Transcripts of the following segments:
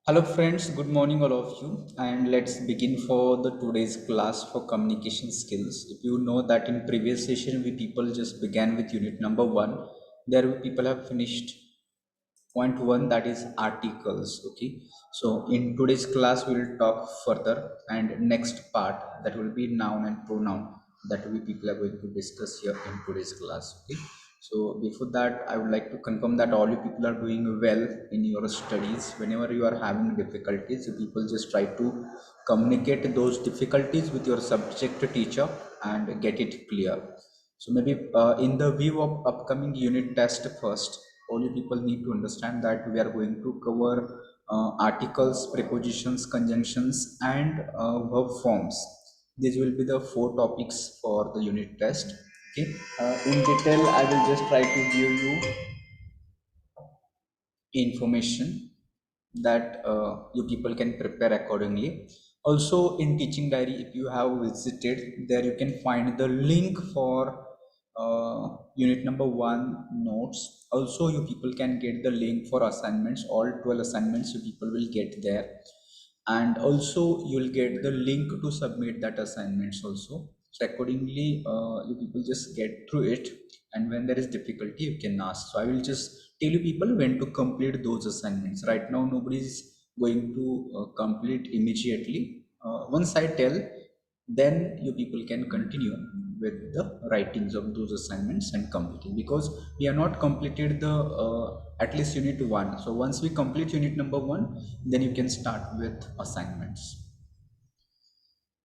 Hello friends, good morning all of you, and let's begin for the today's class for communication skills. If you know that in previous session we people just began with unit number 1, there we people have finished point 1, that is articles. Okay, so in today's class we will talk further, and next part, that will be noun and pronoun, that we people are going to discuss here in today's class. Okay, so before that I would like to confirm that all you people are doing well in your studies. Whenever you are having difficulties, you people just try to communicate those difficulties with your subject teacher and get it clear. So maybe in the view of upcoming unit test first, all you people need to understand that we are going to cover articles, prepositions, conjunctions, and verb forms. These will be the four topics for the unit test. Okay. In detail, I will just try to give you information that you people can prepare accordingly. Also, in teaching diary, if you have visited there, you can find the link for unit number 1 notes. Also, you people can get the link for assignments. All 12 assignments you people will get there, and also you will get the link to submit that assignments also. So accordingly, you people just get through it, and when there is difficulty you can ask. So I will just tell you people when to complete those assignments. Right now nobody is going to complete immediately. Once I tell, then you people can continue with the writings of those assignments and completing, because we are not completed the at least unit 1. So once we complete unit number 1, then you can start with assignments.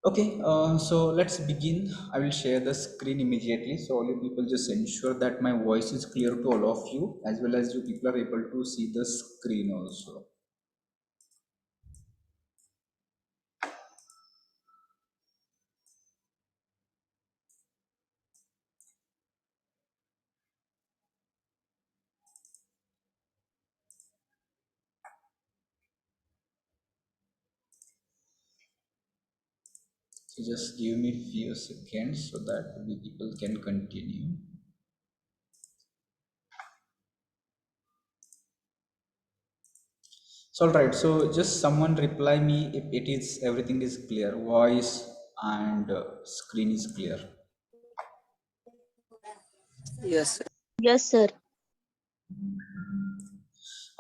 Okay, so let's begin. I will share the screen immediately, so all you people just ensure that my voice is clear to all of you, as well as you people are able to see the screen also. So just give me few seconds so that we people can continue. So all right, so just someone reply me if it is everything is clear, voice and screen is clear. Yes, Yes, sir.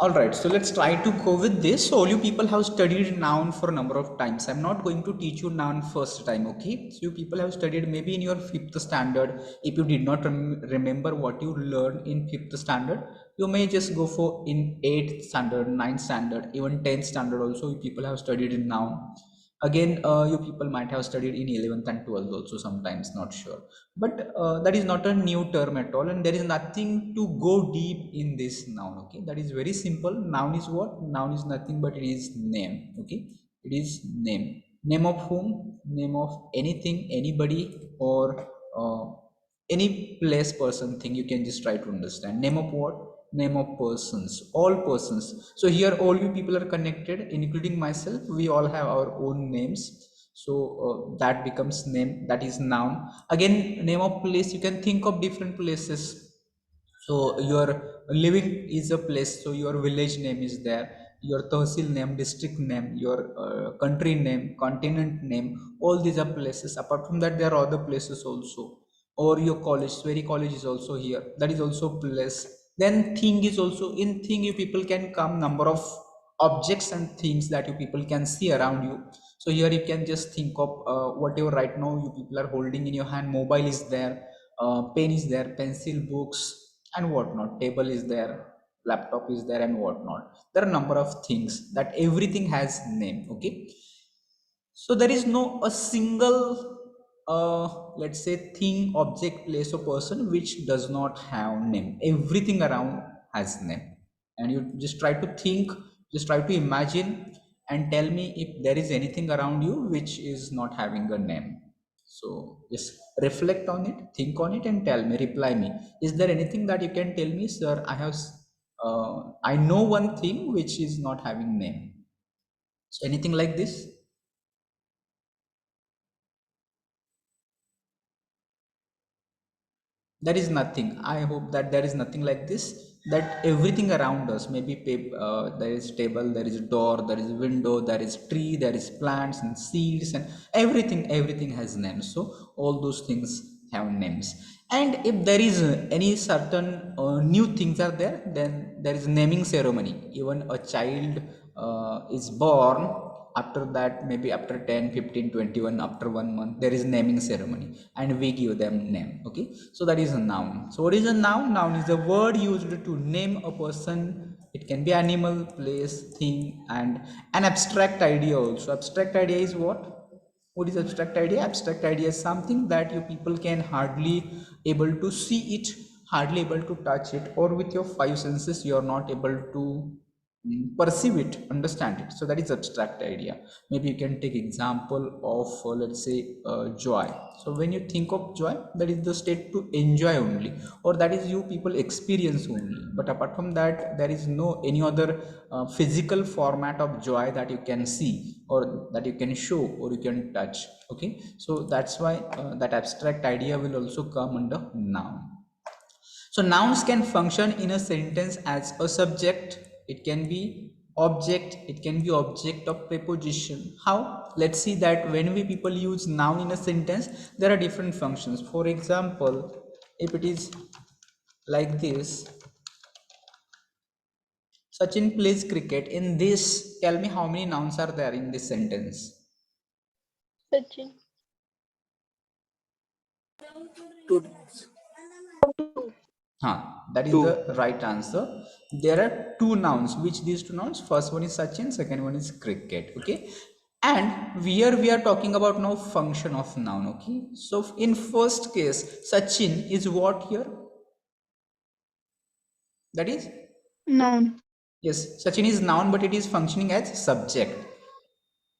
All right, so let's try to go with this. So all you people have studied noun for a number of times. I'm not going to teach you noun first time, okay? So you people have studied maybe in your fifth standard. If you did not remember what you learned in fifth standard, you may just go for in eighth standard, ninth standard, even 10th standard also. You people have studied in noun. Again, you people might have studied in 11th and 12th also sometimes, not sure. But that is not a new term at all, and there is nothing to go deep in this noun. Okay, that is very simple. Noun is what? Noun is nothing but it is name. Okay, it is name. Name of whom? Name of anything, anybody, or any place, person, thing. You can just try to understand. Name of what? Name of persons, all persons. So here all you people are connected, including myself. We all have our own names, so that becomes name, that is noun. Again, name of place, you can think of different places. So your living is a place, so your village name is there, your tahsil name, district name, your country name, continent name, all these are places. Apart from that, there are other places also. Or your college, very college is also here, that is also place. Then thing is also, in thing you people can come number of objects and things that you people can see around you. So here you can just think of whatever right now you people are holding in your hand. Mobile is there, pen is there, pencil, books, and whatnot. Table is there, laptop is there, and whatnot. There are number of things that everything has name. Okay, so there is no a single let's say thing, object, place, or person which does not have name. Everything around has name, and you just try to think, just try to imagine, and tell me if there is anything around you which is not having a name. So just reflect on it, think on it, and tell me, reply me. Is there anything that you can tell me, sir? I know one thing which is not having name. So anything like this? There is nothing. I hope that there is nothing like this, that everything around us, maybe there is table, there is door, there is window, there is tree, there is plants and seeds, and everything has names. So all those things have names. And if there is any certain new things are there, then there is naming ceremony. Even a child is born, after that maybe after 10, 15, 21, after 1 month there is naming ceremony, and we give them name. Okay, so that is a noun. So what is a noun? Noun is a word used to name a person. It can be animal, place, thing, and an abstract idea also. Abstract idea is what is abstract idea? Abstract idea is something that you people can hardly able to see it, hardly able to touch it, or with your five senses you are not able to perceive it, understand it. So that is abstract idea. Maybe you can take example of let's say joy. So when you think of joy, that is the state to enjoy only, or that is you people experience only. But apart from that, there is no any other physical format of joy that you can see, or that you can show, or you can touch. Okay, so that's why that abstract idea will also come under noun. So nouns can function in a sentence as a subject, it can be object, it can be object of preposition. How? Let's see that when we people use noun in a sentence, there are different functions. For example, if it is like this, Sachin plays cricket. In this, tell me how many nouns are there in this sentence? Sachin. Two. That is Two. the right answer. There are two nouns. Which these two nouns? First one is Sachin, second one is cricket. Okay. And here we are talking about now function of noun. Okay. So in first case, Sachin is what here? That is? Noun. Yes, Sachin is noun, but it is functioning as subject.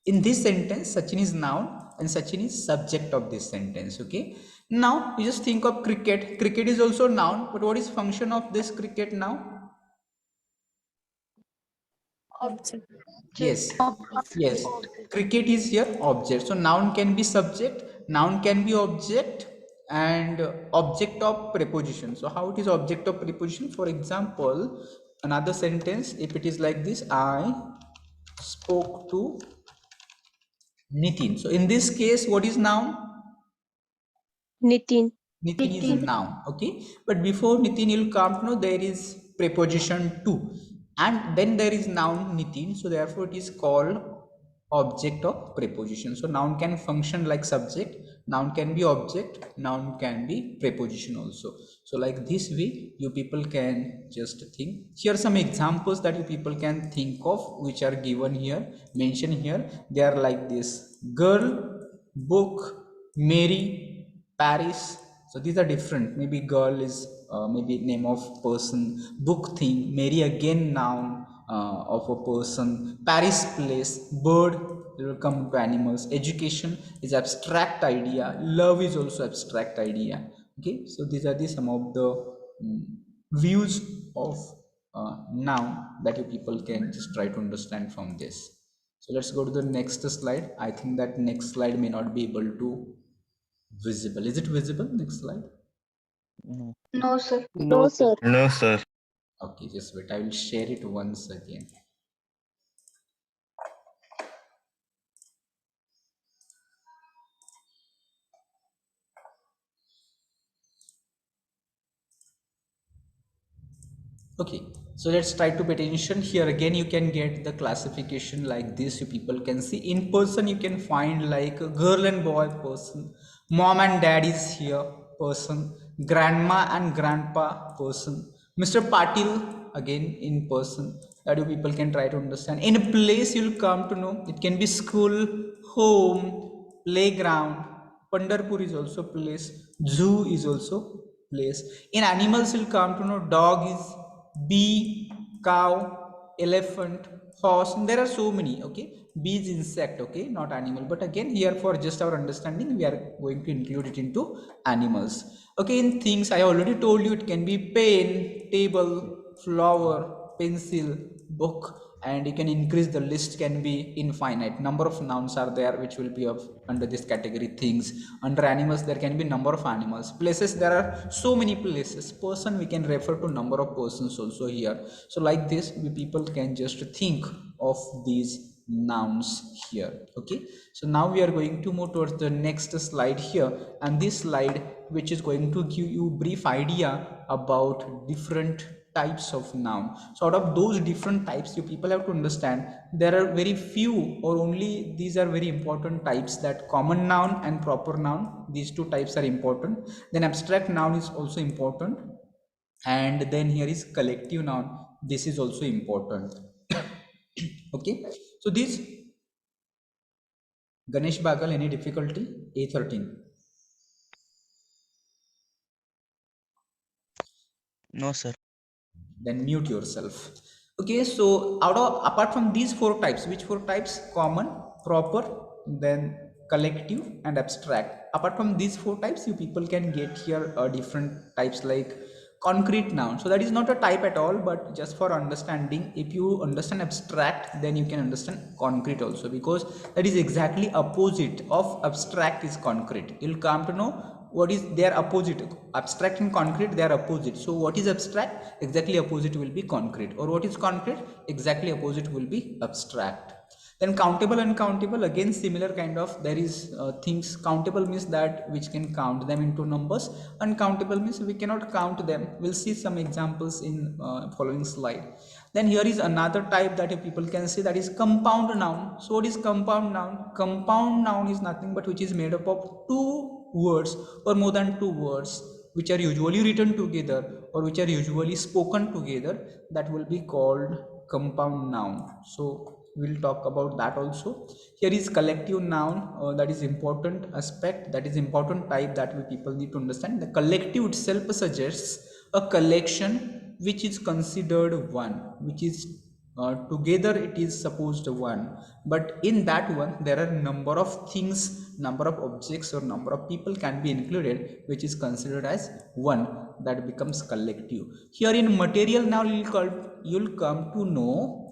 In this sentence, Sachin is noun and Sachin is subject of this sentence. Okay. Now you just think of cricket. Cricket is also noun, but what is function of this cricket now? Object. Yes, yes. Object. Cricket is here object. So noun can be subject, noun can be object, and object of preposition. So how it is object of preposition? For example, another sentence, if it is like this, I spoke to Nitin. So in this case, what is noun? Nitin. Nitin is a noun, okay? But before Nitin, you'll come to know there is preposition to, and then there is noun Nitin. So therefore, it is called object of preposition. So noun can function like subject, noun can be object, noun can be preposition also. So like this way, you people can just think. Here are some examples that you people can think of, which are given here, mentioned here. They are like this: girl, book, Mary, Paris. So these are different. Maybe girl is maybe name of person, book thing, Mary again noun of a person, Paris place, bird, it will come to animals, education is abstract idea, love is also abstract idea. Okay, so these are the some of the views of noun that you people can just try to understand from this. So let's go to the next slide. I think that next slide may not be able to visible. Is it visible? Next slide. No. No, sir. No, sir. No, sir. Okay, just wait. I will share it once again. Okay, so let's try to pay attention here. Again, you can get the classification like this. You people can see in person, you can find like a girl and boy person, mom and dad is here person, grandma and grandpa person, Mr. Patil again in person, that you people can try to understand. In a place, you'll come to know it can be school, home, playground. Pandarpur is also place. Zoo is also place. In animals, you'll come to know dog is bee, cow, elephant, horse. And there are so many. Okay, bee is insect. Okay, not animal. But again, here for just our understanding, we are going to include it into animals. Okay, in things I already told you, it can be pen, table, flower, pencil, book, and you can increase the list, can be infinite. Number of nouns are there which will be of under this category. Things, under animals there can be number of animals. Places, there are so many places. Person, we can refer to number of persons also here. So like this, we people can just think of these nouns here. Okay, so now we are going to move towards the next slide here, and this slide which is going to give you brief idea about different types of noun. So out of those different types, you people have to understand there are very few, or only these are very important types, that common noun and proper noun, these two types are important. Then abstract noun is also important, and then here is collective noun, this is also important. Okay, so this Ganesh Bagal, any difficulty? A13. No, sir. Then mute yourself. Okay, so apart from these four types, which four types? Common, proper, then collective and abstract. Apart from these four types, you people can get here different types like concrete noun. So that is not a type at all, but just for understanding, if you understand abstract, then you can understand concrete also, because that is exactly opposite of abstract is concrete. You'll come to know what is their opposite. Abstract and concrete, they are opposite. So what is abstract? Exactly opposite will be concrete. Or what is concrete? Exactly opposite will be abstract. Then countable, uncountable, again similar kind of, there is things. Countable means that which can count them into numbers. Uncountable means we cannot count them. We'll see some examples in following slide. Then here is another type that people can see, that is compound noun. So what is compound noun? Compound noun is nothing but which is made up of two words or more than two words, which are usually written together or which are usually spoken together, that will be called compound noun. So we'll talk about that also. Here is collective noun, that is important aspect, that is important type that we people need to understand. The collective itself suggests a collection which is considered one, which is together it is supposed one, but in that one there are number of things, number of objects or number of people can be included, which is considered as one, that becomes collective. Here in material, now you'll come to know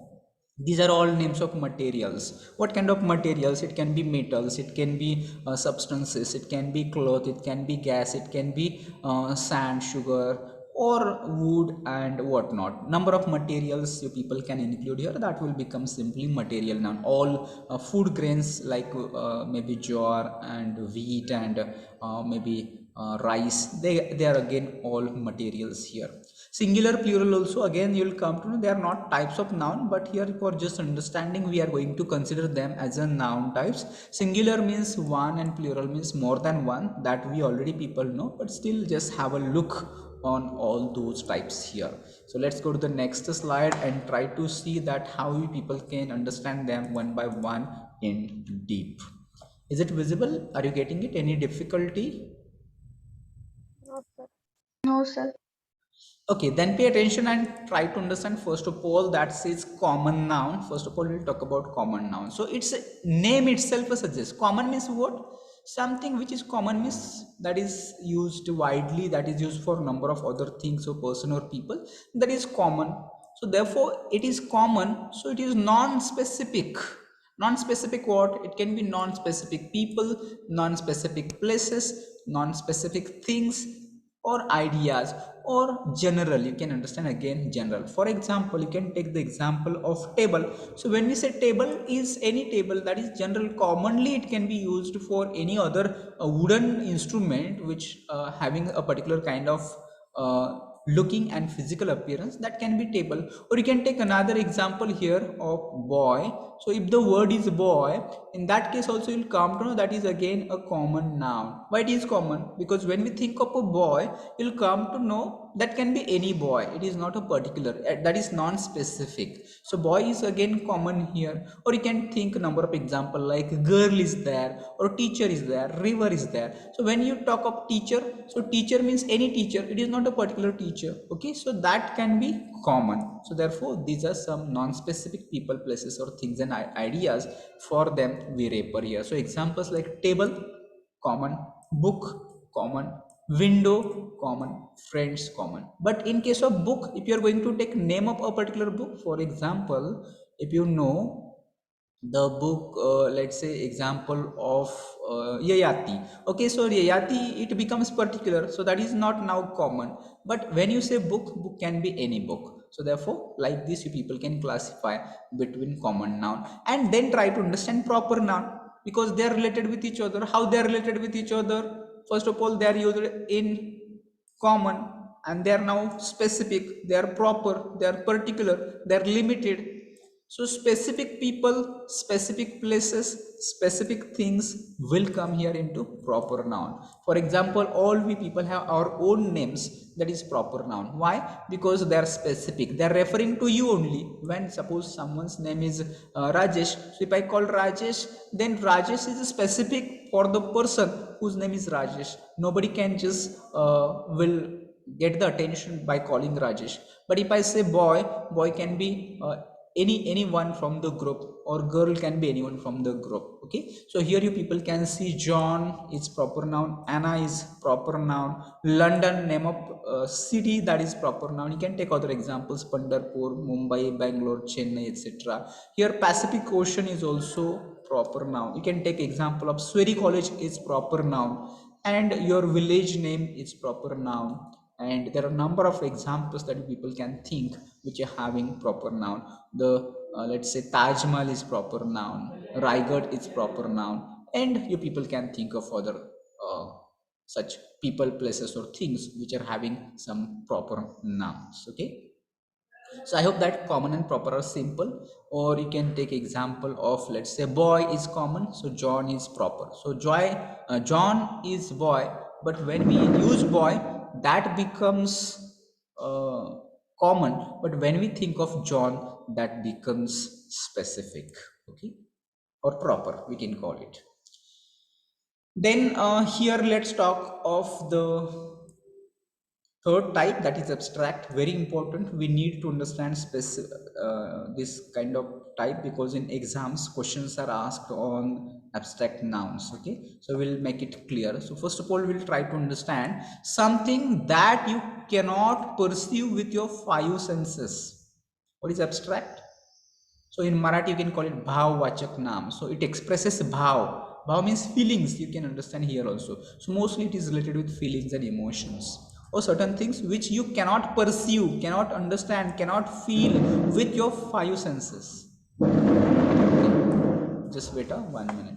these are all names of materials. What kind of materials? It can be metals, it can be substances, it can be cloth, it can be gas, it can be sand, sugar, or wood and whatnot. Number of materials you people can include here, that will become simply material noun. All food grains like maybe jar and wheat and maybe rice, they are again all materials here. Singular, plural also, again you'll come to know they are not types of noun, but here for just understanding we are going to consider them as a noun types. Singular means one and plural means more than one, that we already people know, but still just have a look on all those types here. So let's go to the next slide and try to see that how we people can understand them one by one in deep. Is it visible? Are you getting it? Any difficulty? No, sir. No, sir. Okay, then pay attention and try to understand. First of all, that says common noun. First of all, we'll talk about common noun. So its name itself suggests. Common means what? Something which is common means that is used widely, that is used for number of other things or person or people, that is common. So therefore it is common, so it is non-specific. Non-specific what? It can be non-specific people, non-specific places, non-specific things, or ideas, or general. You can understand again general. For example, you can take the example of table. So when we say table is any table, that is general. Commonly it can be used for any other wooden instrument which having a particular kind of looking and physical appearance, that can be table. Or you can take another example here of boy. So if the word is boy, in that case also you'll come to know that is again a common noun. Why it is common? Because when we think of a boy, you'll come to know that can be any boy, it is not a particular, that is non-specific. So boy is again common here. Or you can think a number of example like girl is there, or teacher is there, river is there. So when you talk of teacher, so teacher means any teacher, it is not a particular teacher. Okay, so that can be common. So therefore these are some non-specific people, places, or things and ideas. For them we refer here. So examples like table, common; book, common; window common, friends common. But in case of book, if you are going to take name of a particular book, for example, if you know the book, let's say example of Yayati. Okay, so Yayati, it becomes particular, so that is not now common. But when you say book, book can be any book. So therefore, like this, you people can classify between common noun and then try to understand proper noun, because they are related with each other. How they are related with each other? First of all, they are used in common, and they are now specific, they are proper, they are particular, they are limited. So specific people, specific places, specific things will come here into proper noun. For example, all we people have our own names, that is proper noun. Why? Because they are specific. They are referring to you only. When suppose someone's name is Rajesh, so if I call Rajesh, then Rajesh is specific for the person whose name is Rajesh. Nobody can just will get the attention by calling Rajesh. But if I say boy, boy can be anyone from the group, or girl can be anyone from the group. Okay, so here you people can see John is proper noun, Anna is proper noun, London, name of city, that is proper noun. You can take other examples, Pandarpur, Mumbai, Bangalore, Chennai, etc. Here Pacific Ocean is also proper noun. You can take example of Sweri College is proper noun, and your village name is proper noun. And there are a number of examples that people can think which are having proper noun. The let's say Taj Mahal is proper noun, Raigad is proper noun, and you people can think of other uh, such people, places, or things which are having some proper nouns. Okay, so I hope that common and proper are simple. Or you can take example of, let's say boy is common, so John is proper. So John is boy, but when we use boy, that becomes uh, common, but when we think of John, that becomes specific. Okay, or proper, we can call it. Then here let's talk of the third type, that is abstract. Very important, we need to understand this kind of type, because in exams questions are asked on abstract nouns. Okay, so we'll make it clear. So first of all, we'll try to understand something that you cannot perceive with your five senses. What is abstract? So in Marathi, you can call it bhav vachak naam. So it expresses bhav. Bhav means feelings. You can understand here also. So mostly it is related with feelings and emotions, or certain things which you cannot perceive, cannot understand, cannot feel with your five senses. Okay. Just wait 1 minute.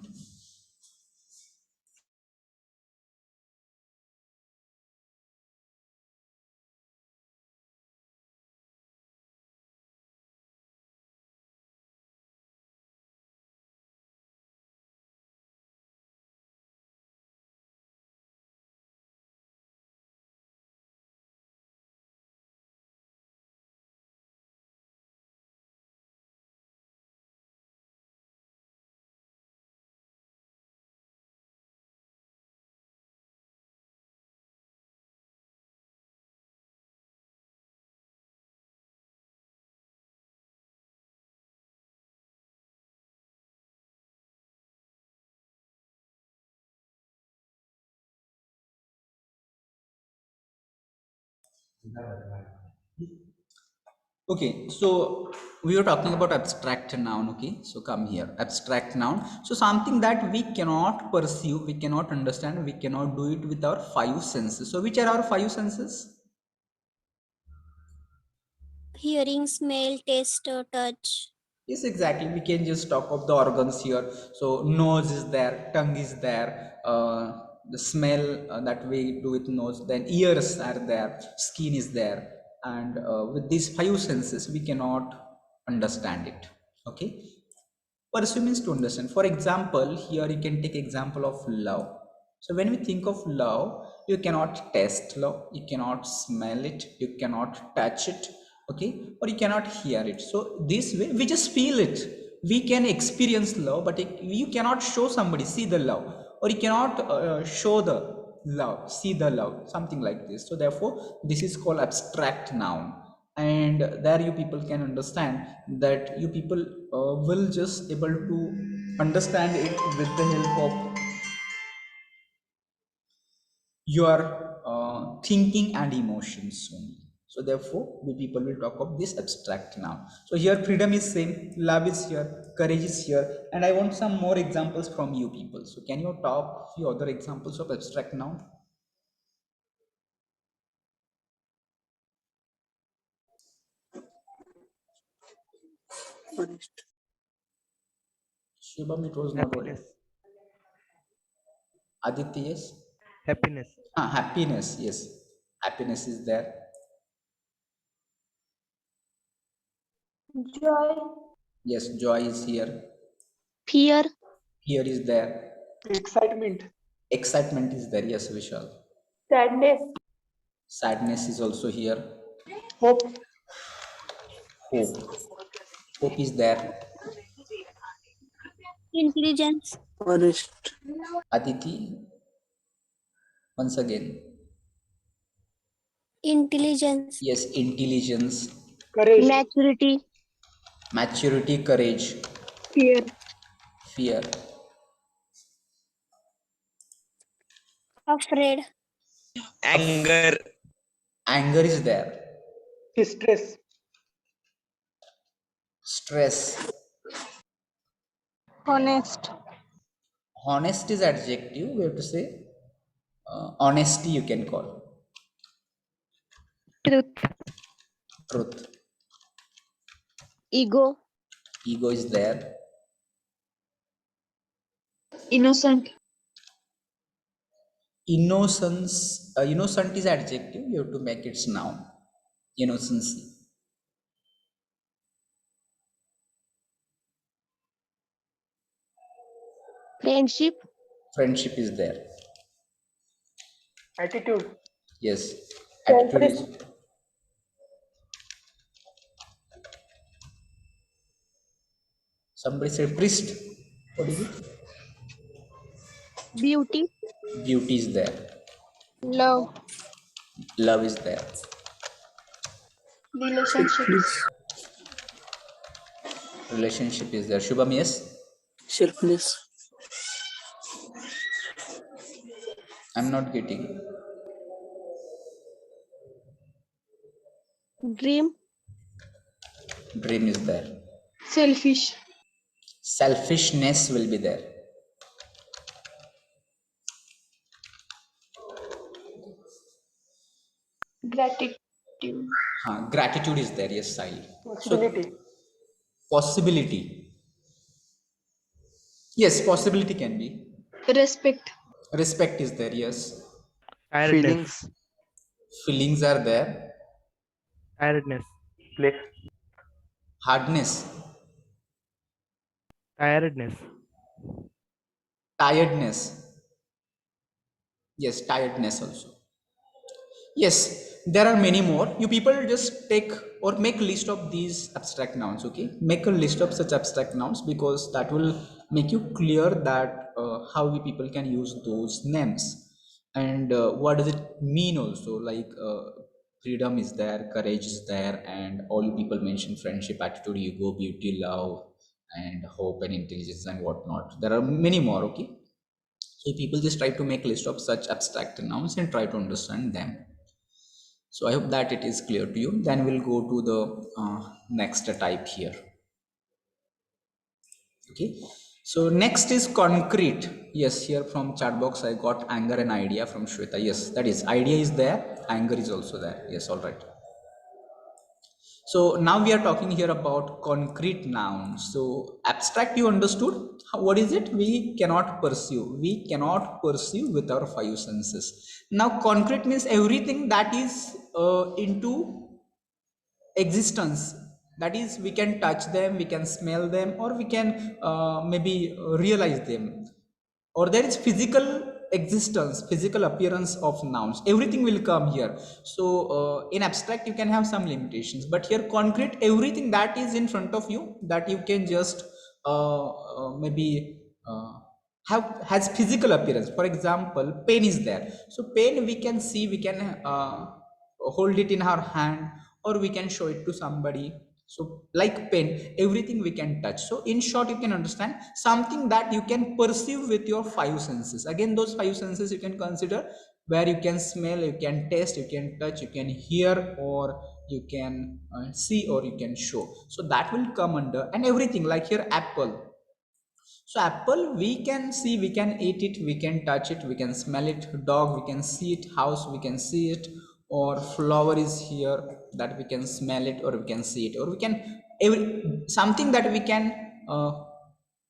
Okay, so we were talking about abstract noun. Okay, so come here, abstract noun. So something that we cannot perceive, we cannot understand, we cannot do it with our five senses. So which are our five senses? Hearing, smell, taste, touch. Yes, exactly. We can just talk of the organs here. So nose is there, tongue is there, the smell that we do with nose, then ears are there, skin is there, and with these five senses, we cannot understand it. Okay. Pursue means to understand. For example, here you can take example of love. So when we think of love, you cannot taste love, you cannot smell it, you cannot touch it, okay, or you cannot hear it. So this way, we just feel it. We can experience love, but you cannot show somebody, see the love, or you cannot show the love, see the love, something like this. So therefore, this is called abstract noun. And there you people can understand that you people will just able to understand it with the help of your thinking and emotions only. So therefore, we people will talk of this abstract noun. So here freedom is same, love is here, courage is here, and I want some more examples from you people. So can you talk few other examples of abstract noun? Shubham, it was not audible. Happiness. Aditya, yes. Happiness. Happiness, yes. Happiness is there. Joy. Yes, joy is here. Fear. Fear is there. Excitement. Excitement is there. Yes, Vishal. Sadness. Sadness is also here. Hope. Hope. Hope is there. Intelligence. Forest. Aditi, once again. Intelligence. Yes, intelligence, Courage. Maturity. maturity, courage, Fear. fear, Afraid. Anger. anger is there. Stress. Stress. Honest. Honest is adjective. We have to say honesty, you can call. Truth. Truth. Ego. Ego is there. Innocent. Innocence. Innocent is adjective. You have to make its noun. Innocency. Friendship. Friendship is there. Attitude. Yes. Attitude is. Somebody said priest. What is it? Beauty. Beauty is there. Love. Love is there. Relationships. Relationship is there. Shubham, yes. Selfless. I'm not getting. Dream. Dream is there. Selfish. Selfishness will be there. Gratitude. Gratitude is there. Yes, Sahil. So Possibility. possibility. Yes, possibility can be. Respect. Respect is there. Yes. Tiredness. Feelings. Feelings are there. Tiredness. Play. Hardness. Tiredness. Tiredness. Yes, tiredness also. Yes, there are many more. You people just take or make a list of these abstract nouns, okay? Make a list of such abstract nouns because that will make you clear that how we people can use those names and what does it mean also, like freedom is there, courage is there, and all you people mention friendship, attitude, ego, beauty, love, and hope and intelligence and whatnot. There are many more, okay? So people just try to make list of such abstract nouns and try to understand them. So I hope that it is clear to you. Then we'll go to the next type here. Okay. So next is concrete. Yes, here from chat box I got anger and idea from Shweta. Yes, that is idea is there. Anger is also there. Yes, all right. So now we are talking here about concrete nouns. So abstract, you understood. What is it? We cannot perceive. We cannot perceive with our five senses. Now concrete means everything that is into existence, that is we can touch them, we can smell them, or we can maybe realize them, or there is physical existence, physical appearance of nouns, everything will come here. So in abstract you can have some limitations, but here concrete, everything that is in front of you that you can just maybe have has physical appearance. For example, pen is there, so pen we can see, we can hold it in our hand, or we can show it to somebody. So like pen, everything we can touch. So in short, you can understand something that you can perceive with your five senses. Again, those five senses you can consider where you can smell, you can taste, you can touch, you can hear, or you can see, or you can show. So that will come under. And everything, like here apple. So apple, we can see, we can eat it, we can touch it, we can smell it. Dog, we can see it. House, we can see it. Or flower is here, that we can smell it, or we can see it, or we can something that we can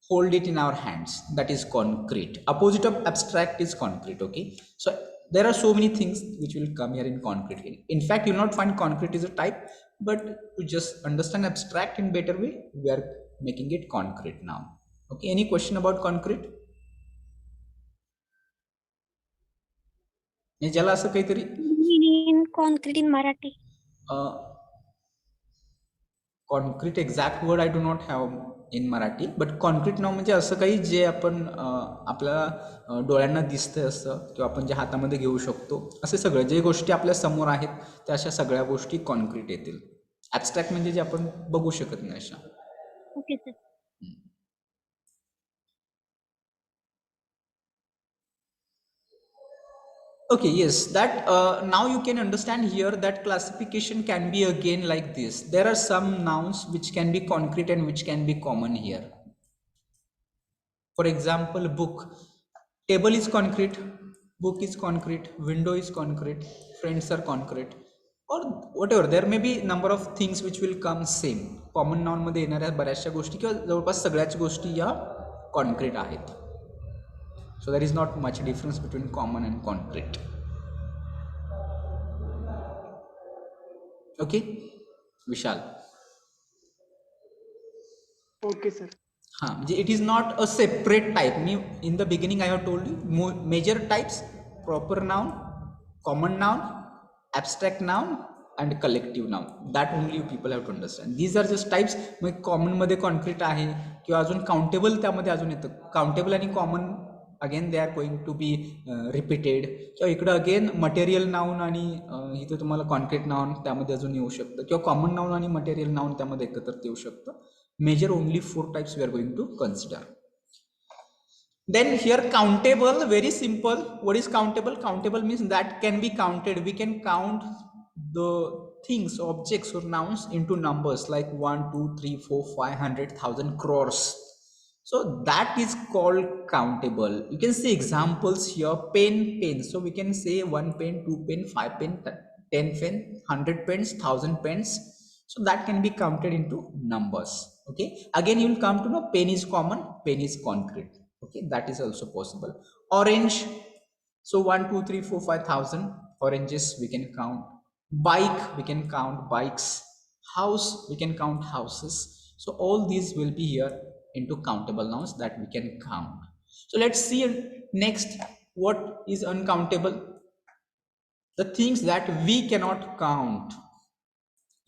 hold it in our hands, that is concrete. Opposite of abstract is concrete. Okay, so there are so many things which will come here in concrete. In fact, you will not find concrete is a type, but to just understand abstract in better way, we are making it concrete now. Okay, any question about concrete? हे ज्याला असं काहीतरी In concrete in Marathi. Concrete exact word I do not have in Marathi, but concrete नाव म्हणजे असं काही जे आपण आपल्याला डोळ्यांना दिसतं असं, किंवा आपण जे हातामध्ये घेऊ शकतो, असे सगळं जे गोष्टी आपल्या समोर आहेत त्या अशा सगळ्या गोष्टी कॉन्क्रीट येतील. ॲबस्ट्रॅक्ट म्हणजे जे आपण बघू शकत नाही अशा. Okay, sir. Okay, yes, that now you can understand here that classification can be again like this. There are some nouns which can be concrete and which can be common here. For example, book. Table is concrete, book is concrete, window is concrete, friends are concrete, or whatever. There may be number of things which will come same. Common noun मध्ये येणाऱ्या बऱ्याचशा गोष्टी किंवा जवळपास सगळ्याच गोष्टी या concrete आहेत. So there is not much difference between common and concrete. Okay, Vishal. Okay, sir. म्हणजे it is not a separate type. मी in the beginning I have told you major types: proper noun, common noun, abstract noun and collective noun. That only you people have to understand. These are just types. मग कॉमनमध्ये concrete आहे, किंवा अजून countable त्यामध्ये अजून येतं. Countable आणि common again they are going to be repeated. किंवा इकडं अगेन मटेरियल नाउन आणि इथं तुम्हाला कॉन्क्रीट नाउन त्यामध्ये अजून येऊ शकतं, किंवा कॉमन नाउन आणि मटेरियल नाउन त्यामध्ये एकत्र येऊ शकतं. Major only 4 types we are going to consider. Then here countable, very simple. What is countable? Countable means that can be counted. We can count the things, objects or nouns into numbers like 1, 2, 3, 4, 500, 1000, crores. So that is called countable. You can see examples here. Pen, pen. So we can say 1 pen, 2 pen, 5 pen, 10 pen, 100 pens, 1000 pens. So that can be counted into numbers. Okay, again you will come to know pen is common, pen is concrete. Okay, that is also possible. Orange, so 1, 2, 3, 4, 5,000 oranges we can count. Bike, we can count bikes. House, we can count houses. So all these will be here into countable nouns that we can count. So let's see next what is uncountable. The things that we cannot count.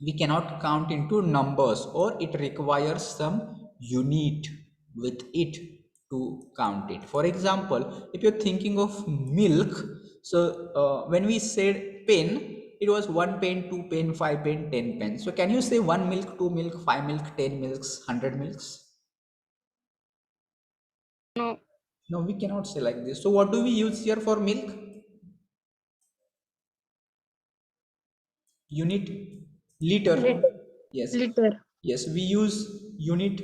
We cannot count into numbers, or it requires some unit with it to count it. For example, if you're thinking of milk, so when we said pen, it was 1 pen, 2 pen, 5 pen, 10 pen. So can you say 1 milk, 2 milk, 5 milk, 10 milks, 100 milks? No. No, we cannot say like this. So what do we use here for milk? Unit, liter. Yes, Liter. yes, we use unit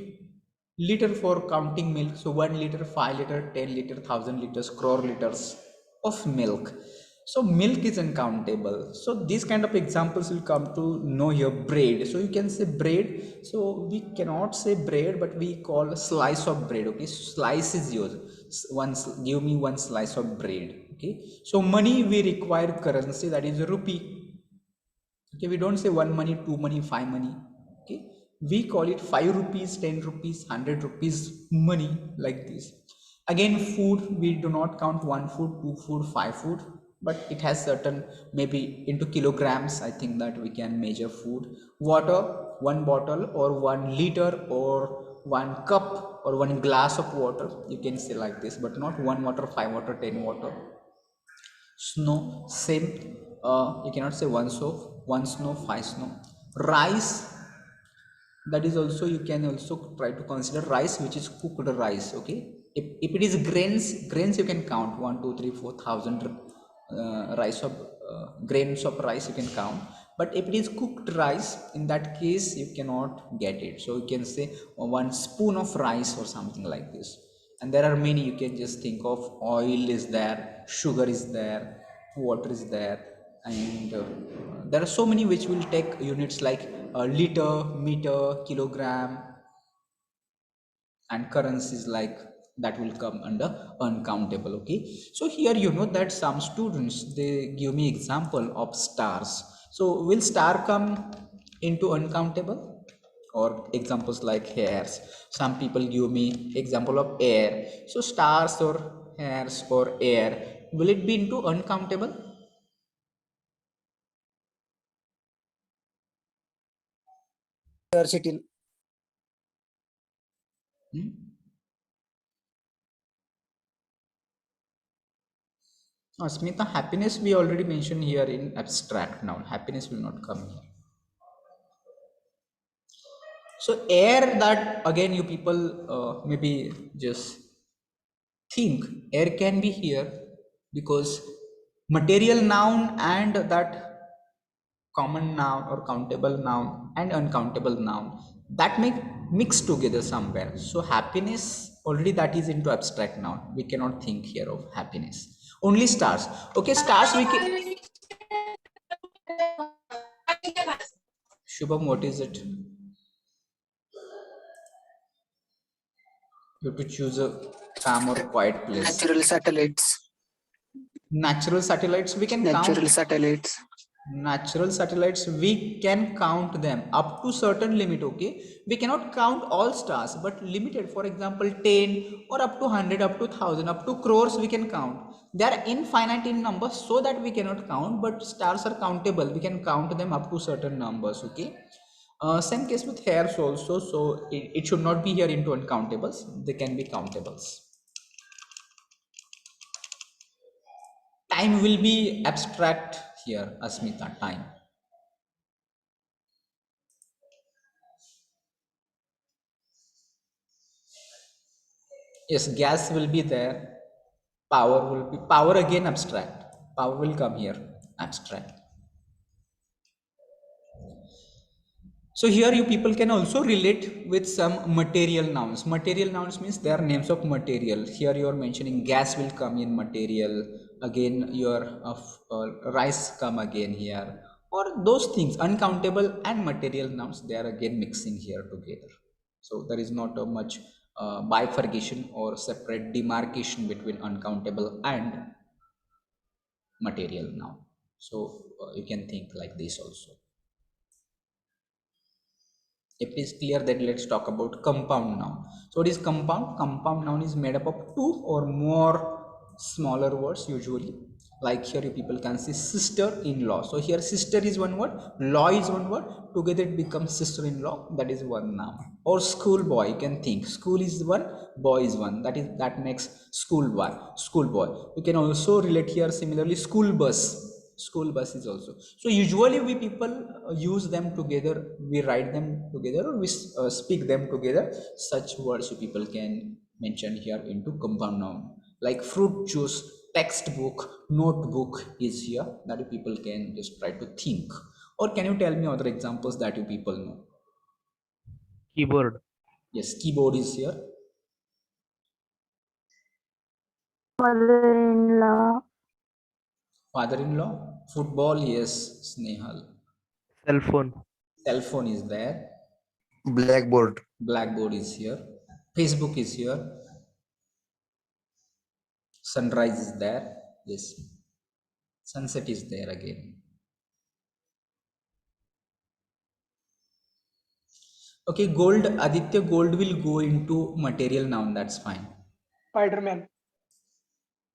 liter for counting milk. So 1 liter, 5 liter, 10 liter, 1000 liters, crore liters of milk. So milk is uncountable. So these kind of examples will come to know here. Bread, so you can say bread. So we cannot say bread, but we call a slice of bread. Okay, slice is yours. Give me 1 slice of bread. Okay, so money, we require currency, that is a rupee. Okay, we don't say 1 money, 2 money, 5 money. Okay, we call it 5 rupees, 10 rupees, 100 rupees money, like this. Again, food, we do not count 1 food, 2 food, 5 food, but it has certain, maybe into kilograms, I think that we can measure food. Water, 1 bottle or 1 liter or 1 cup or 1 glass of water, you can say like this, but not 1 water, 5 water, 10 water. Snow, same. You cannot say 1 soap, 1 snow, 5 snow. Rice, that is also, you can also try to consider rice which is cooked rice. Okay, if it is grains, you can count 1, 2, 3, 4,000 rice of grains of rice you can count, but if it is cooked rice, in that case you cannot get it. So you can say 1 spoon of rice or something like this. And there are many, you can just think of oil is there, sugar is there, water is there, and there are so many which will take units like liter, meter, kilogram, and currencies like that will come under uncountable. Okay, so here you know that some students they give me example of stars. So will star come into uncountable? Or examples like hairs, some people give me example of air. So stars or hairs or air, will it be into uncountable? Hmm? Smita, happiness we already mentioned here in abstract noun. Happiness will not come here. So air, that again you people maybe just think air can be here because material noun and that common noun or countable noun and uncountable noun, that make mix together somewhere. So happiness already that is into abstract noun. We cannot think here of happiness. Only stars. Okay, stars we can. Shubham, what is it? You have to choose a calm or quiet place. Natural satellites. Natural satellites we can Natural count. satellites. Natural satellites we can count them up to certain limit. Okay, we cannot count all stars, but limited, for example 10 or up to 100, up to 1000, up to crores we can count. They are infinite in numbers, so that we cannot count, but stars are countable, we can count them up to certain numbers. Okay, same case with hairs also. So it should not be here into uncountables, they can be countables. Time will be abstract here, Asmita, time. Yes, gas will be there. Power will be, power again abstract. Power will come here, abstract. So here you people can also relate with some material nouns. Material nouns means they are names of material. Here you are mentioning gas will come in material. Again your rice come again here. Or those things, uncountable and material nouns, they are again mixing here together. So there is not a much bifurcation or separate demarcation between uncountable and material noun. So you can think like this also. If it is clear, then let's talk about compound noun. So what is compound? Compound noun is made up of two or more smaller words usually. Like here you people can see sister-in-law. So here sister is one word, law is one word, together it becomes sister-in-law, that is one noun. Or schoolboy, you can think school is one, boy is one, that makes schoolboy, schoolboy. You can also relate here similarly school bus. School bus is also. So usually we people use them together, we write them together, or we speak them together. Such words you people can mention here into compound noun, like fruit juice, textbook, notebook is here, that you people can just try to think. Or can you tell me other examples that you people know? Keyboard. Yes, keyboard is here. Mother-in-law. Father-in-law, football, yes, Snehal. Cell phone. Cell phone is there. Blackboard. Blackboard is here. Facebook is here. Sunrise is there. Yes. Sunset is there again. Okay, gold, Aditya, gold will go into material noun, that's fine. Spider-Man.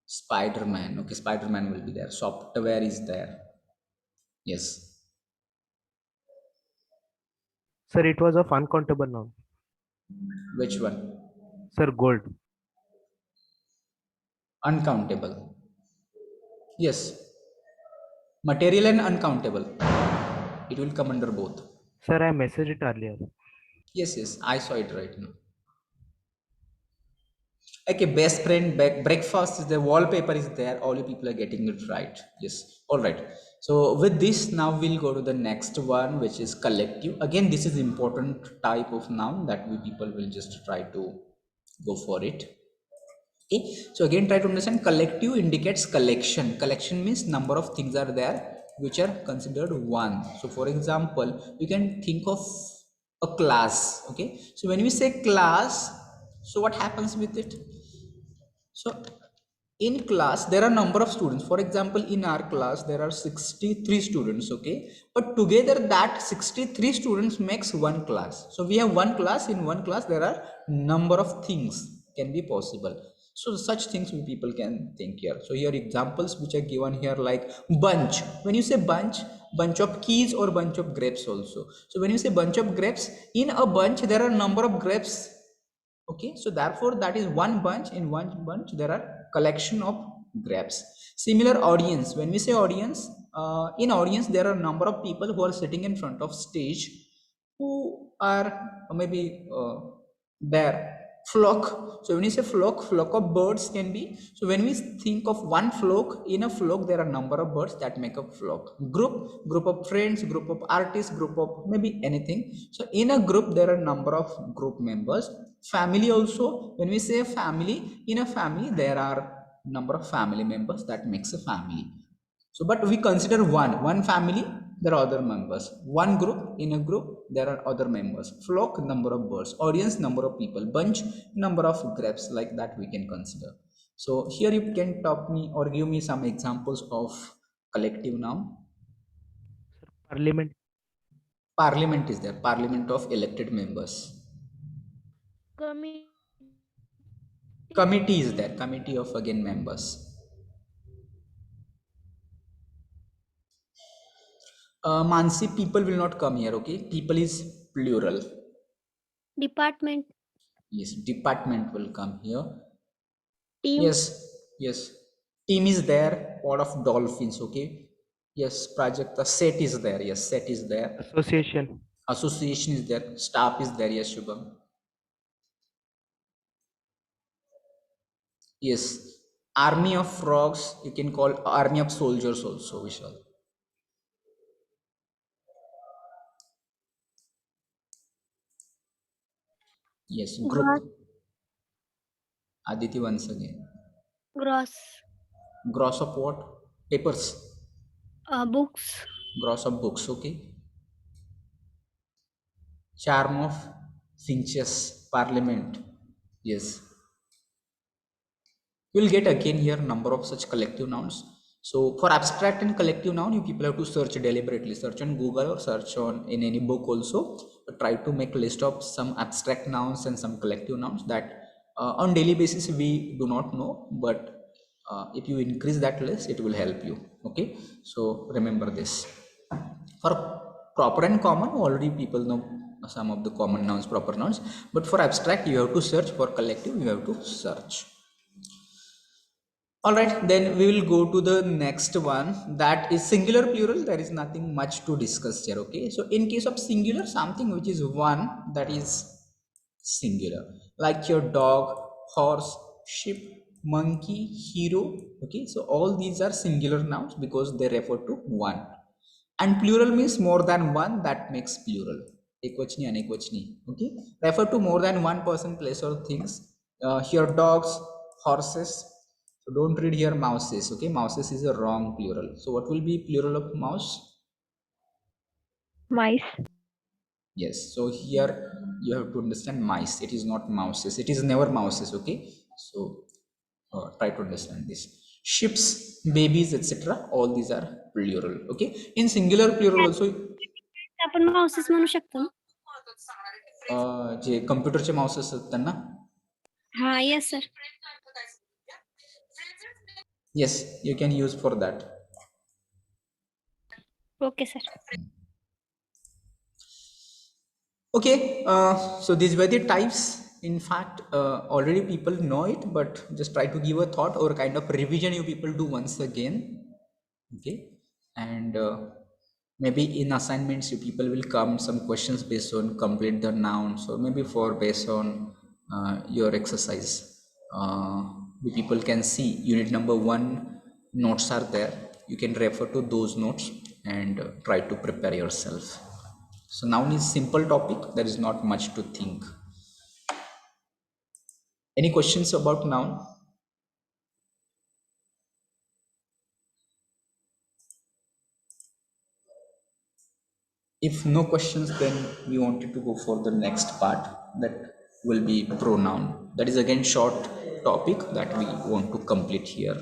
Spider-Man, okay, Spider-Man will be there. Software is there. Yes. Sir, it was of uncountable noun. Which one? Sir, gold. Uncountable. Yes. Material and uncountable. It will come under both. Sir, I messaged it earlier. Yes, yes, I saw it right now. Okay, best friend, breakfast is there, wallpaper is there, all you people are getting it right. Yes, all right. So with this, now we'll go to the next one, which is collective. Again, this is important type of noun that we people will just try to go for it. Okay, so again, try to understand. Collective indicates collection. Collection means number of things are there which are considered one. So for example, you can think of a class. Okay, so when we say class, so what happens with it? So in class there are number of students. For example, in our class there are 63 students, okay, but together that 63 students makes one class. So we have one class. In one class there are number of things can be possible. So such things we people can think here. So here examples which are given here, like bunch. When you say bunch, bunch of keys or bunch of grapes also. So when you say bunch of grapes, in a bunch there are number of grapes. Okay, so therefore that is one bunch. In one bunch there are collection of grapes. Similar, audience. When we say audience, in audience there are number of people who are sitting in front of stage, who are maybe there. Flock. So when you say flock, flock of birds can be. So when we think of one flock, in a flock there are number of birds that make a flock. Group, group of friends, group of artists, group of maybe anything. So in a group there are number of group members. Family also, when we say family, in a family there are number of family members that makes a family. So but we consider one family, there are other members. One group, in a group there are other members. Flock, number of birds. Audience, number of people. Bunch, number of grapes. Like that we can consider. So here you can talk me or give me some examples of collective noun. Parliament. Parliament is there, parliament of elected members. Committee. Committee is there, committee of again members. Mansi, people will not come here. Okay, people is plural. Department. Yes, department will come here. Team. Yes, yes. Team is there. Pot of dolphins. Okay. Yes, Prajakta. Set is there. Yes, set is there. Association. Association is there. Staff is there. Yes, Shubham. Yes. Army of frogs. You can call army of soldiers also, Vishal. Yes, Gross. group. Aditi once again. Gross. Gross of what? Papers. Books. Gross of books. Okay. Charm of finches. Parliament. Yes. You will get again here number of such collective nouns. So for abstract and collective noun, you people have to search deliberately. Search on Google or search on in any book also. But try to make list of some abstract nouns and some collective nouns that on daily basis we do not know. But if you increase that list, it will help you. Okay. So remember this. For proper and common, already people know some of the common nouns, proper nouns. But for abstract, you have to search. For collective, you have to search. All right, then we will go to the next one, that is singular plural. There is nothing much to discuss here. Okay, so in case of singular, something which is one, that is singular, like your dog, horse, sheep, monkey, hero. Okay, so all these are singular nouns because they refer to one. And plural means more than one, that makes plural. Ekvachni, anekvachni. Okay, refer to more than one person, place, or things. Here dogs, horses. So don't read here mouses. Okay, mouses is a wrong plural. So what will be plural of mouse? Mice. Yes. So here you have to understand mice. It is not mouses. It is never mouses. Okay. So try to understand this. Ships, babies, etc. All these are plural. Okay. In singular plural also, आपण mouses म्हणू शकतो ना? जे कम्प्युटरचे mouse असतात त्यांना. हा, yes sir. Yes, you can use for that. Okay sir. Okay, so these were the types. In fact, already people know it, but just try to give a thought or kind of revision you people do once again. Okay, and maybe in assignments you people will come some questions based on complete the nouns, or maybe for based on your exercise. We people can see unit number 1 notes are there. You can refer to those notes and try to prepare yourself. So noun is simple topic, there is not much to think. Any questions about noun? If no questions, then we wanted to go for the next part, that will be pronoun. That is again short topic that we want to complete here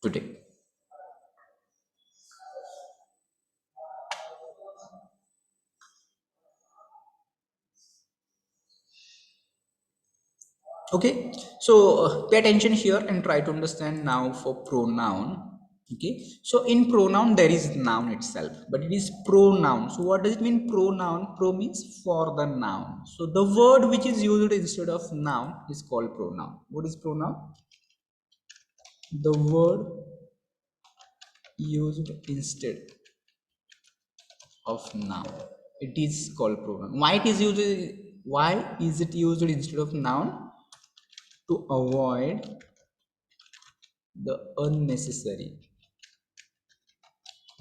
today. Okay, so pay attention here and try to understand now for pronoun. Okay, so in pronoun there is noun itself, but it is pronoun. So what does it mean pronoun? Pro means for the noun. So the word which is used instead of noun is called pronoun. What is pronoun? The word used instead of noun, it is called pronoun. Why it is used? Why is it used instead of noun? To avoid the unnecessary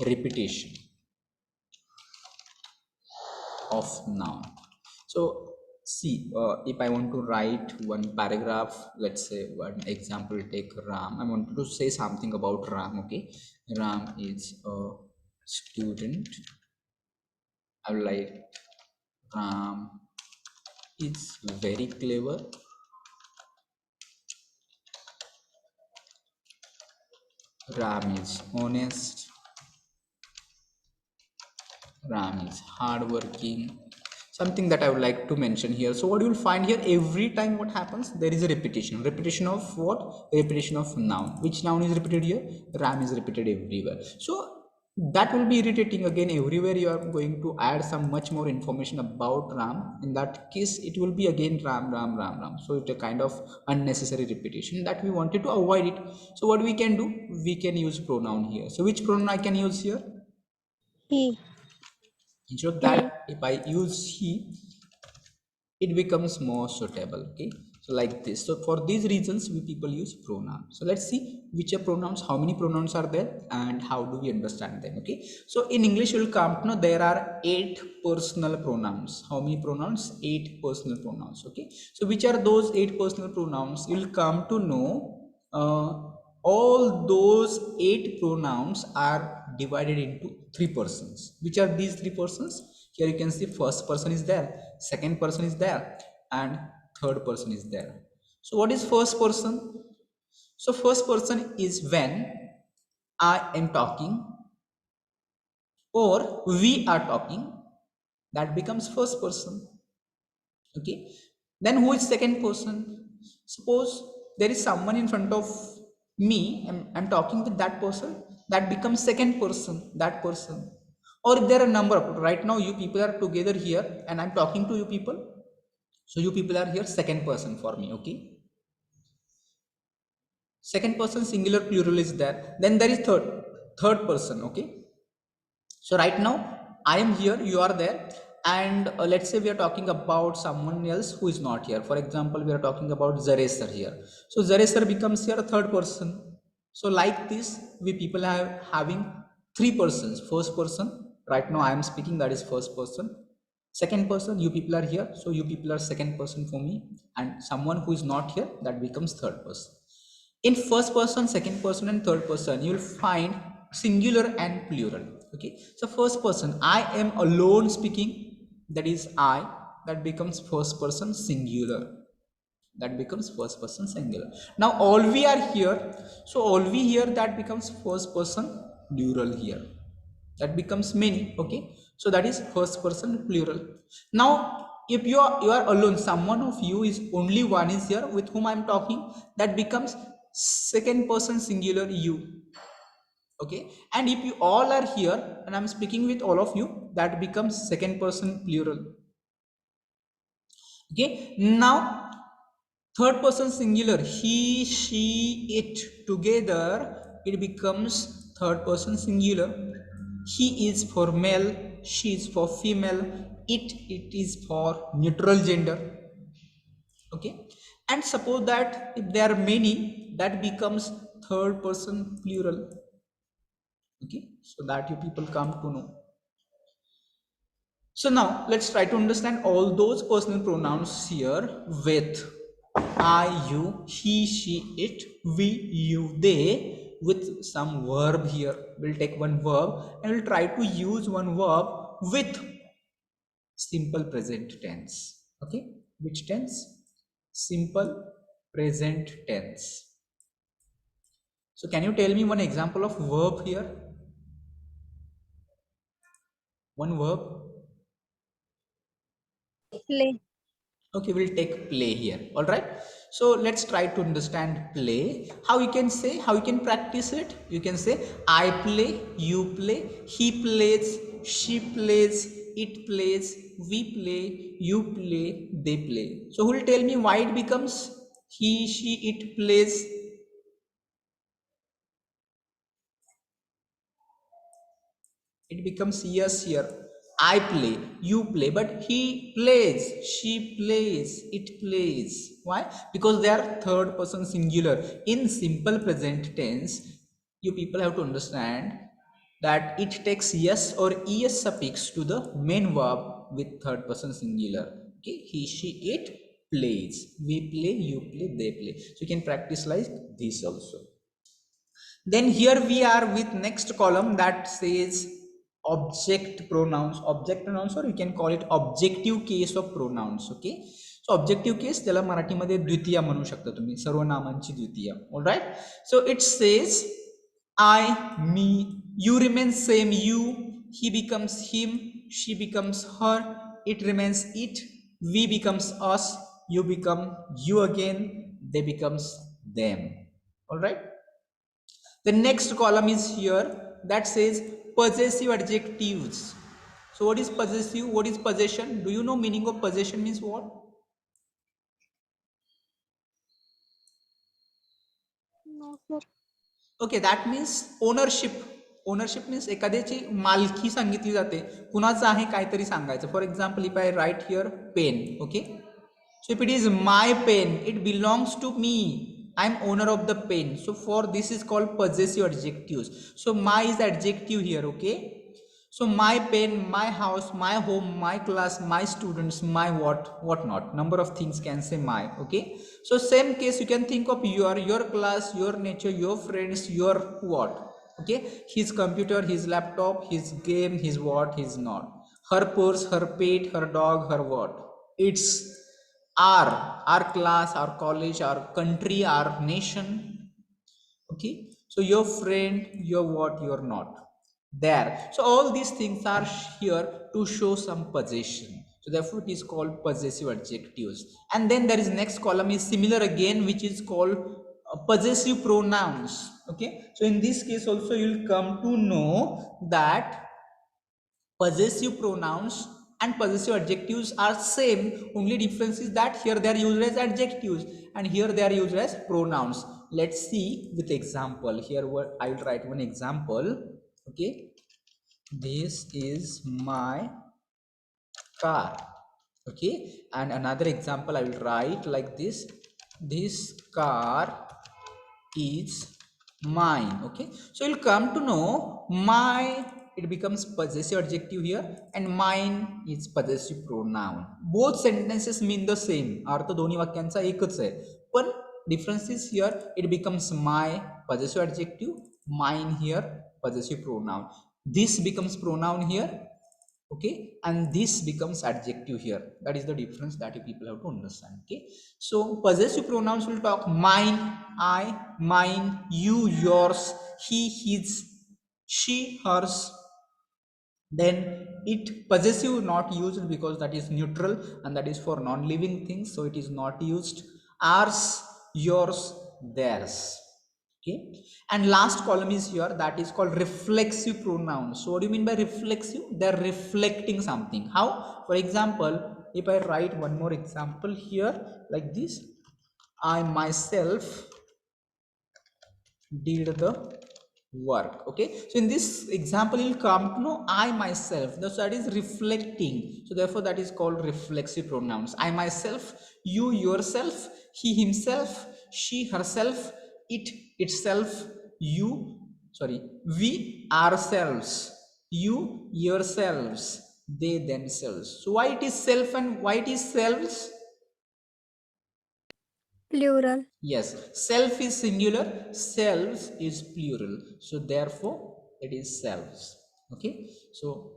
repetition of noun. So see, if I want to write one paragraph, let's say one example, take Ram. I want to say something about Ram. Okay, Ram is a student. I would like Ram is very clever. Ram is honest. Ram is hardworking. Something that I would like to mention here. So what you will find here, every time what happens, there is a repetition. Repetition of what? Repetition of noun. Which noun is repeated here? Ram is repeated everywhere. So that will be irritating. Again, everywhere you are going to add some much more information about Ram. In that case, it will be again Ram, Ram, Ram, Ram. So it's a kind of unnecessary repetition that we wanted to avoid it. So what we can do? We can use pronoun here. So which pronoun I can use here? He. Instead of that, if I use he, it becomes more suitable. Okay, so like this. So for these reasons we people use pronouns. So let's see which are pronouns, how many pronouns are there, and how do we understand them. Okay, so in English you will come to know there are 8 personal pronouns. How many pronouns? 8 personal pronouns. Okay, so which are those 8 personal pronouns? You will come to know all those 8 pronouns are divided into 3 persons. Which are these 3 persons? Here you can see first person is there, second person is there, and third person is there. So what is first person? So first person is when I am talking or we are talking, that becomes first person. Okay, then who is second person? Suppose there is someone in front of me, I'm talking with that person, that becomes second person, that person. Or if there are a number of, right now you people are together here and I'm talking to you people, so you people are here second person for me. Okay, second person singular plural is there, then there is third person. Okay, so right now I am here, you are there, and let's say we are talking about someone else who is not here. For example, we are talking about Zareser here, so Zareser becomes here a third person. So like this we people are having 3 persons. First person, right now I am speaking, that is first person. Second person, you people are here, so you people are second person for me, and someone who is not here, that becomes third person. In first person, second person, and third person you will find singular and plural. Okay, so first person, I am alone speaking, that is I, that becomes first person singular, that becomes first person singular. Now all we are here, so all we here, that becomes first person plural here, that becomes many. Okay, so that is first person plural. Now if you are alone, someone of you is only one is here with whom I'm talking, that becomes second person singular you. Okay, and if you all are here and I'm speaking with all of you, that becomes second person plural. Okay, now third person singular, he, she, it, together it becomes third person singular. He is for male, she is for female, it is for neutral gender. Okay, and suppose that if there are many, that becomes third person plural. Okay, so that you people come to know. So now let's try to understand all those personal pronouns here with I, you, he, she, it, we, you, they, with some verb here. We'll take one verb and we'll try to use one verb with simple present tense. Okay, which tense? Simple present tense. So can you tell me one example of verb here? One verb. Play. Okay, we'll take play here. All right. So let's try to understand play. How you can say, how you can practice it? You can say, I play, you play, he plays, she plays, it plays, we play, you play, they play. So who will tell me why it becomes he, she, it plays? It becomes yes here. I play, you play, but he plays, she plays, it plays. Why? Because they are third person singular. In simple present tense, you people have to understand that it takes yes or es suffix to the main verb with third person singular. Okay, he, she, it plays, we play, you play, they play. So you can practice like this also. Then here we are with next column that says object pronouns. Object pronouns, or you can call it objective case of pronouns. Okay, so objective case त्याला मराठीमध्ये द्वितीय म्हणू शकता तुम्ही, सर्वनामांची द्वितीय. All right, so it says I, me, you remains same you, he becomes him, she becomes her, it remains it, we becomes us, you become you again, they becomes them. All right. The next column is here that says possessive adjectives. So what is possessive? What is possession? Do you know meaning of possession means what? No, sir. Okay, that means ownership. Ownership means एखाद्याची मालकी सांगितली जाते, कुणाचं आहे काहीतरी सांगायचं. For example, if I write here pen, okay, so if it is my pen, it belongs to me, I am owner of the pen. So for this is called possessive adjectives. So my is adjective here. Okay, so my pen, my house, my home, my class, my students, my what not, number of things can say my. Okay, so same case you can think of your class, your nature, your friends, your what. Okay, his computer, his laptop, his game, his what, his not, her purse, her pet, her dog, her what. It's our class, our college, our country, our nation. Okay, so your friend, your what, your not there. So all these things are here to show some possession, so therefore it is called possessive adjectives. And then there is next column is similar again, which is called possessive pronouns. Okay, so in this case also you'll come to know that possessive pronouns and possessive adjectives are same, only difference is that here they are used as adjectives and here they are used as pronouns. Let's see with example. Here what I will write one example. Okay, this is my car. Okay, and another example I will write like this: this car is mine. Okay, so you'll come to know my, it becomes possessive adjective here, and mine is possessive pronoun. Both sentences mean the same, अर्थ दोन्ही वाक्यांचा एकच आहे, पण difference is here it becomes my possessive adjective, mine here possessive pronoun. This becomes pronoun here. Okay, and this becomes adjective here. That is the difference that you people have to understand. Okay, so possessive pronouns will talk mine, I, mine, you, yours, he, his, she, hers. Then it possessive not used because that is neutral and that is for non-living things, so it is not used. Ours, yours, theirs. Okay, and last column is here that is called reflexive pronouns. So what do you mean by reflexive? They're reflecting something. How? For example, if I write one more example here like this: I myself did the work. Okay, so in this example you'll come to know I myself, so that is reflecting, so therefore that is called reflexive pronouns. I myself, you yourself, he himself, she herself, it itself, you sorry, we ourselves, you yourselves, they themselves. So why it is self and why it is selves? Plural. Yes, self is singular, selves is plural. So therefore, it is selves. Okay, so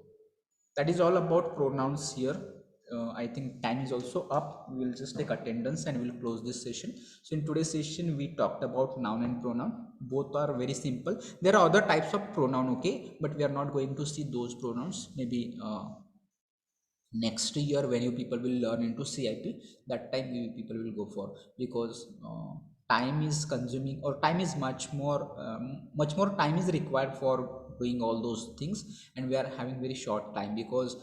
that is all about pronouns here. I think time is also up. We will just take attendance and we will close this session. So in today's session, we talked about noun and pronoun. Both are very simple. There are other types of pronoun, okay, but we are not going to see those pronouns. Maybe next year when you people will learn into CIP, that time you people will go for, because time is consuming, or time is much more time is required for doing all those things, and we are having very short time, because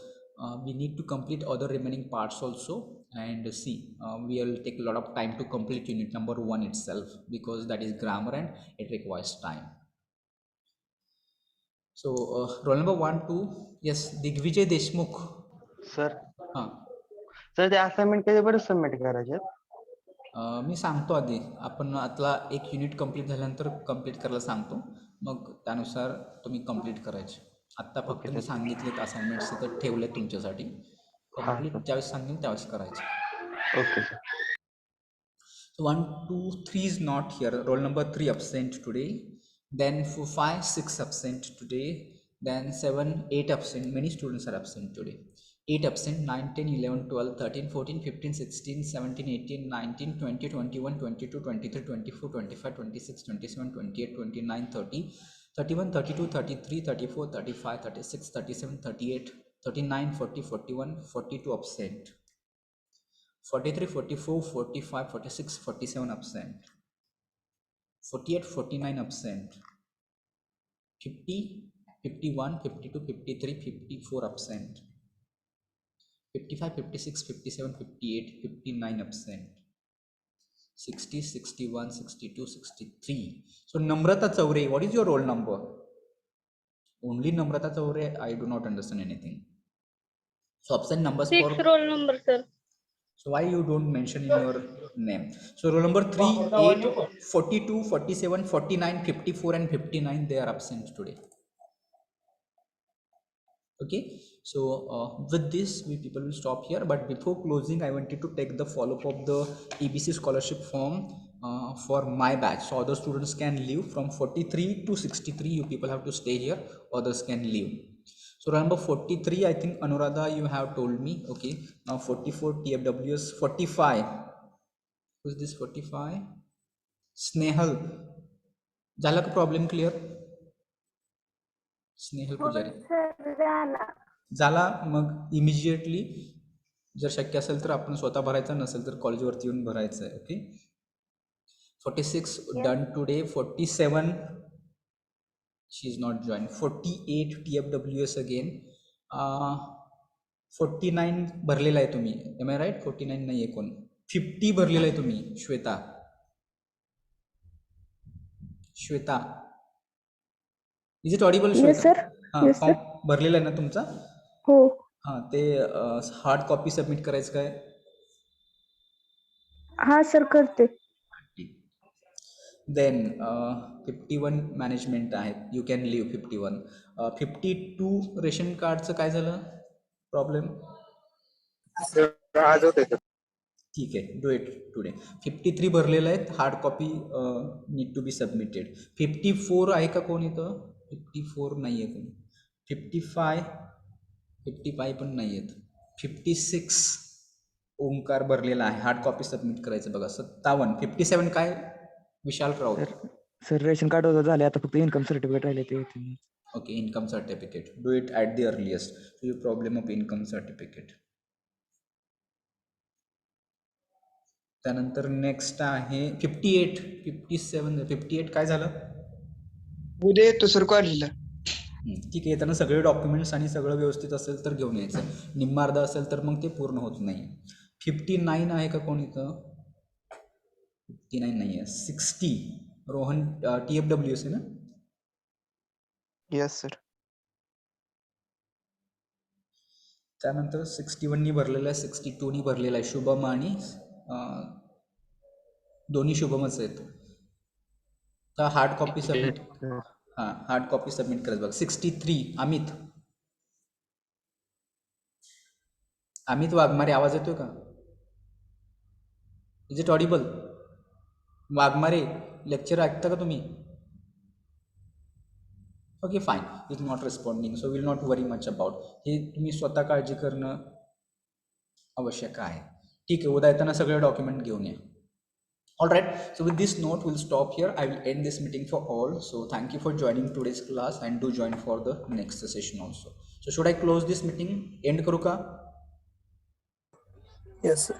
we need to complete other remaining parts also. And see, we will take a lot of time to complete unit number 1 itself, because that is grammar and it requires time. So roll number 1 2, yes, Digvijay Deshmukh. Sir हा, sir ते assignment कधी बरं submit करायचे मी सांगतो आधी, आपण आतला एक युनिट कंप्लीट झाल्यानंतर कंप्लीट करायला सांगतो, मग त्यानुसार तुम्ही कंप्लीट करायचे. आत्ता फक्त ओके मी सर. सांगितलेत असाइनमेंट्स तिथं ठेवले तुमच्यासाठी, हां कंप्लीट सर. ज्यावेळेस सांगेन त्यावेळेस करायचे. Okay sir. So 1, 2, 3 is not here. Roll number 3 absent today. Then for 5, 6 absent today. Then 7, 8 absent. Many students are absent today. 8 absent, 9, 10, 11, 12, 13, 14, 15, 16, 17, 18, 19, 20, 21, 22, 23, 24, 25, 26, 27, 28, 29, 30, 31, 32, 33, 34, 35, 36, 37, 38, 39, 40, 41, 42 absent. 43, 44, 45, 46, 47 absent. 48, 49 absent. 50, 51, 52, 53, 54 absent. 55, 56, 57, 58, 59 absent. 60, 61, 62, 63. So Namrata Chaure, what is your roll number? Only Namrata Chaure, I do not understand anything. So absent numbers 6 for, roll number, sir. so why you don't mention in your name? So roll number 3, 8, 42, 47, 49, 54 and 59, they are absent today. Okay, so with this we people will stop here, but before closing I wanted to take the follow-up of the EBC scholarship form for my batch, so other students can leave. From 43 to 63 you people have to stay here, others can leave. So number 43, I think Anuradha you have told me. Okay, now 44 TFWS. 45, who's this 45? Snehal, झाला का problem clear? Snehal पुजारी झाला. मग immediately जर शक्य असेल तर आपण स्वतः भरायचं, नसेल तर कॉलेजवरती येऊन भरायचं आहे. Okay, 46 done today. 47 she is not join. 48 TFWS again. 49 भरलेला आहे तुम्ही, एम आय राईट? 49 नाही आहे कोण. 50 भरलेला आहे तुम्ही, Shweta. Shweta, is it Audible Shweta? हां, फॉर्म भरलेला आहे ना तुमचा? हो. हां, ते हार्ड कॉपी सबमिट करायचं काय? हा सर, करते. देन 51 मॅनेजमेंट आहेत, यू कॅन लिव्ह 51. 52 रेशन कार्डचं काय झालं प्रॉब्लेम? आज होते ठीक आहे, डू इट टुडे. 53 भरलेलं आहेत, hard copy need to be submitted. 54 आहे का कोण इथं? 54 नाही आहे कोण. 55 पण नाही आहेत. 56 ओंकार भरलेला आहे, हार्ड कॉपी सबमिट करायचं बघा. 57. 57 काय? विशाल राऊत. सर रेशन कार्ड वगैरे झाले, आता फक्त इन्कम सर्टिफिकेट राहिले ते होते. Okay, income certificate, do it at the earliest. You problem of income certificate. त्यानंतर नेक्स्ट आहे 58. 57 58 काय झालं? उद्या येतो सर कॉलेजला. ठीक आहे, येताना सगळे डॉक्युमेंट्स आणि सगळं व्यवस्थित असेल तर घेऊन यायचं. निम्मार्ध असेल तर मग ते पूर्ण होत नाही. 59 आहे का कोण इथं? 59 नाही आहे. 60 रोहन TFWS आहे ना? Yes, sir. त्यानंतर 61नी भरलेला आहे, 62नी भरलेला आहे. शुभम आणि दोन्ही शुभमच आहेत. तर हार्ड कॉपी सबमिट, हां हार्ड कॉपी सबमिट करत बघ. 63 अमित, अमित वाघमारे, आवाज येतोय का? Is it audible? Waghmare, lecture ऐकता का तुम्ही? Okay fine, is not responding, so will not worry much about. हे तुम्ही स्वतः काळजी करणं आवश्यक आहे. ठीक आहे, उद्या येताना सगळे डॉक्युमेंट घेऊन या. All right, so with this note we'll stop here. I will end this meeting for all. So thank you for joining today's class and do join for the next session also. So should I close this meeting? End करू का? Yes, sir.